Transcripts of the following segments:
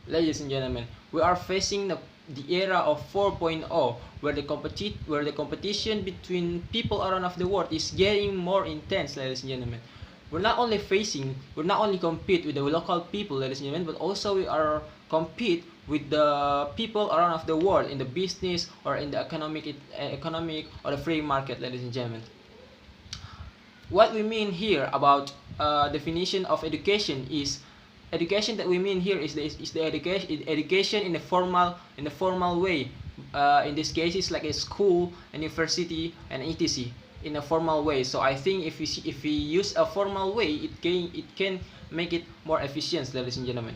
Ladies and gentlemen, we are facing the era of 4.0, where the competition between people around of the world is getting more intense, ladies and gentlemen. We're not only compete with the local people, ladies and gentlemen, but also we are compete with the people around of the world in the business or in the economic or the free market, ladies and gentlemen. What we mean here about definition of education is education that we mean here is the education in the formal way. In this case, it's like a school, a university, and etc. in a formal way. So I think if we use a formal way, it can make it more efficient, ladies and gentlemen.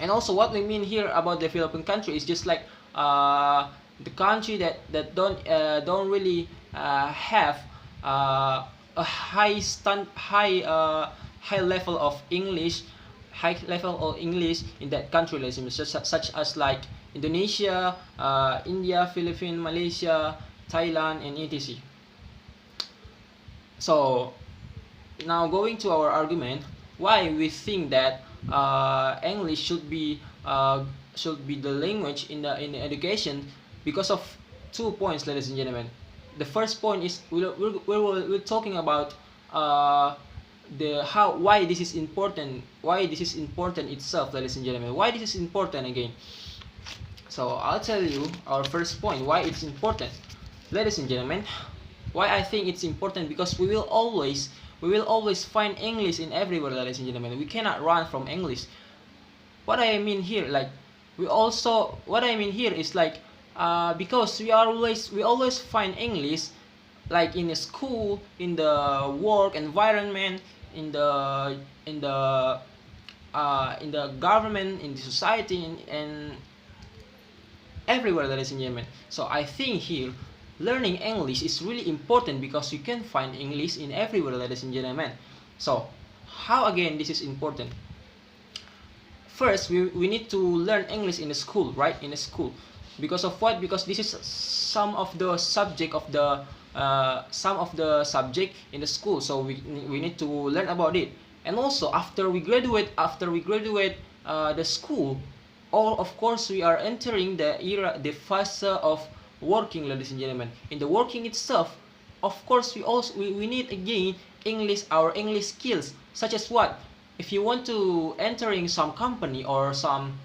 And also, what we mean here about developing country is just like the country that don't really have a high level of English, in that country, such as like Indonesia, India, Philippines, Malaysia, Thailand, and etc. So now going to our argument, why we think that English should be the language in the education, because of 2 points, ladies and gentlemen. The first point is we're talking about why this is important, itself, ladies and gentlemen. Why this is important again? So I'll tell you our first point, why it's important, ladies and gentlemen. Why I think it's important, because we will always find English in everywhere, ladies and gentlemen. We cannot run from English. What I mean here, like because we always find English, like in a school, in the work environment, in the government, in the society, and everywhere, ladies and gentlemen. So I think here learning English is really important, because you can find English in everywhere, ladies and gentlemen. So how again this is important? First, we need to learn English in the school, right? In the school. Because of what? Because this is some of the subject in the school, so we need to learn about it. And also after we graduate the school, or of course we are entering the phase of working, ladies and gentlemen. In the working itself, of course we need again our English skills, such as what? If you want to entering some company or some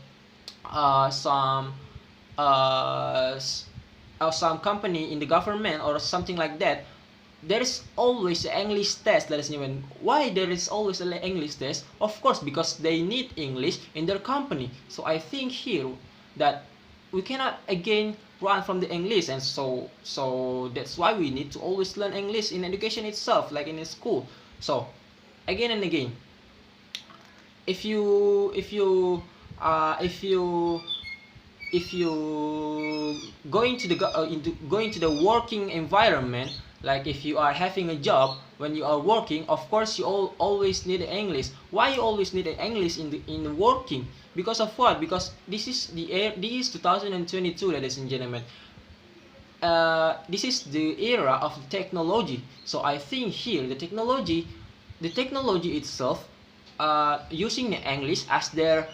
company in the government or something like that, there is always an English test, ladies and gentlemen. Why there is always an English test? Of course, because they need English in their company. So I think here that we cannot again run from the English, and so that's why we need to always learn English in education itself, like in a school. So again and again, if you going to the working environment, like if you are having a job, when you are working, of course you always need English. Why you always need English in working? Because of what? Because this is 2022, ladies and gentlemen. This is the era of technology. So I think here the technology itself, using the English as their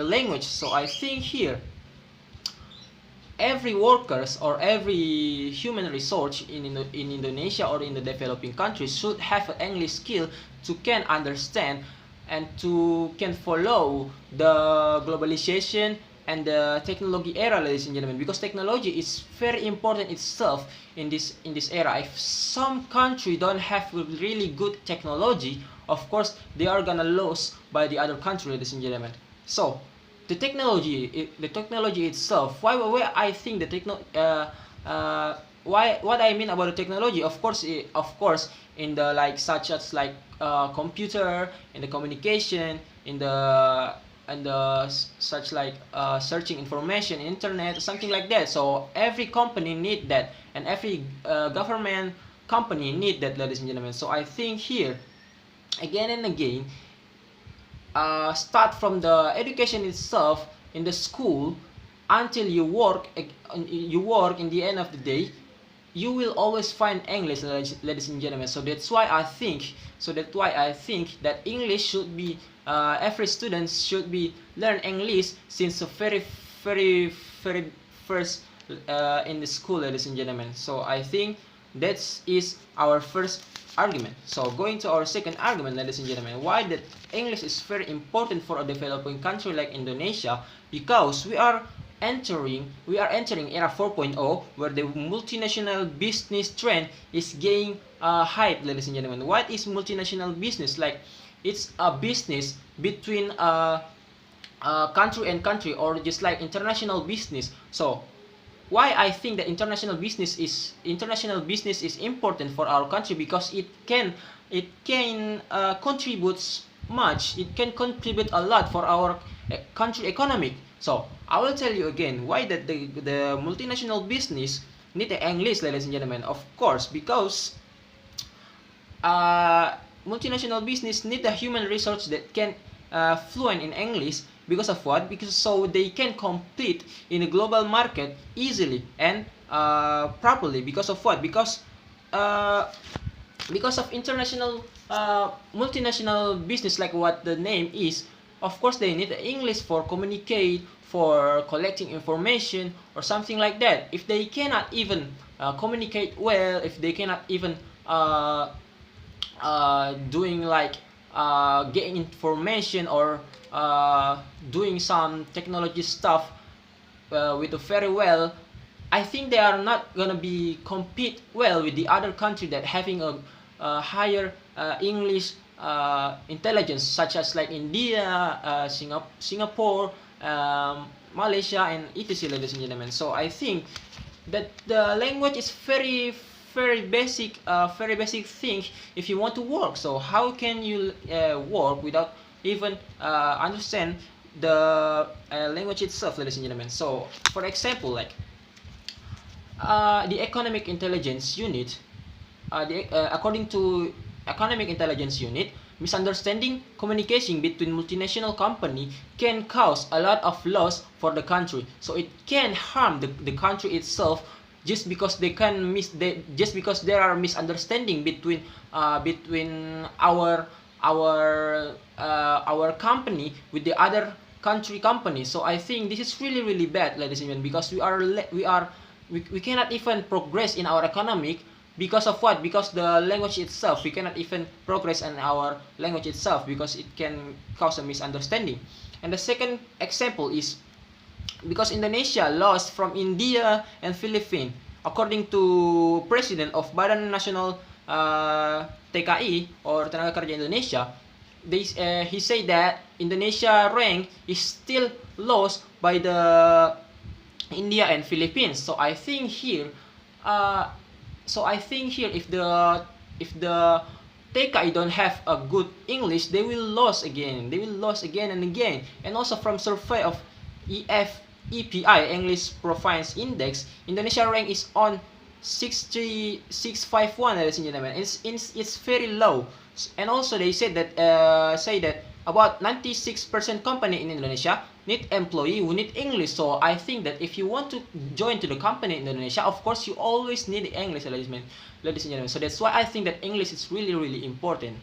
language. So I think here every workers or every human resource in Indonesia or in the developing countries should have an English skill to can understand and to can follow the globalization and the technology era, ladies and gentlemen, because technology is very important itself in this era. If some country don't have really good technology, of course they are gonna lose by the other country, ladies and gentlemen. So the technology itself, why I think what I mean about the technology, of course in the like such as like computer, in the communication, in the such like searching information, internet, something like that. So every company need that, and every government company need that, ladies and gentlemen. So I think here again and again, start from the education itself in the school until you work in the end of the day, you will always find English, ladies and gentlemen. So that's why I think that English should be, every student should be learn English since the very very first in the school, ladies and gentlemen. So I think that is our first argument. So going to our second argument, ladies and gentlemen, why that English is very important for a developing country like Indonesia, because we are entering era 4.0, where the multinational business trend is gaining hype, ladies and gentlemen. What is multinational business? Like, it's a business between country and country, or just like international business. So why I think that international business is important for our country, because it can contribute much. It can contribute a lot for our country economic. So I will tell you again why that the multinational business need the English, ladies and gentlemen. Of course, because multinational business need a human resource that can fluent in English. Because of what? Because so they can compete in the global market easily and properly. Because of what? Because of international multinational business, like what the name is. Of course, they need English for communicate, for collecting information, or something like that. If they cannot even communicate well, if they cannot even doing like getting information, or doing some technology stuff with very well, I think they are not gonna be compete well with the other country that having a higher English intelligence, such as like India, Singapore, Malaysia, and etc., ladies and gentlemen. So I think that the language is very basic thing if you want to work. So how can you work without even understand the language itself, ladies and gentlemen? So for example, like the Economic Intelligence Unit, according to Economic Intelligence Unit, misunderstanding communication between multinational company can cause a lot of loss for the country. So it can harm the country itself, just because just because there are misunderstanding between our company with the other country company. So I think this is really bad, ladies and gentlemen, because we cannot even progress in our economic. Because of what? Because the language itself, we cannot even progress in our language itself, because it can cause a misunderstanding. And the second example is because Indonesia lost from India and Philippines. According to President of Badan Nasional TKI, or Tenaga Kerja Indonesia, he said that Indonesia rank is still lost by the India and Philippines. So I think here if the TKI don't have a good English, they will lose again and again. And also from survey of EPI, English Proficiency Index, Indonesia rank is on 651, ladies and gentlemen. It's very low. And also they said that about 96% company in Indonesia need employee who need English. So I think that if you want to join to the company in Indonesia, of course you always need English, ladies and gentlemen. So that's why I think that English is really important.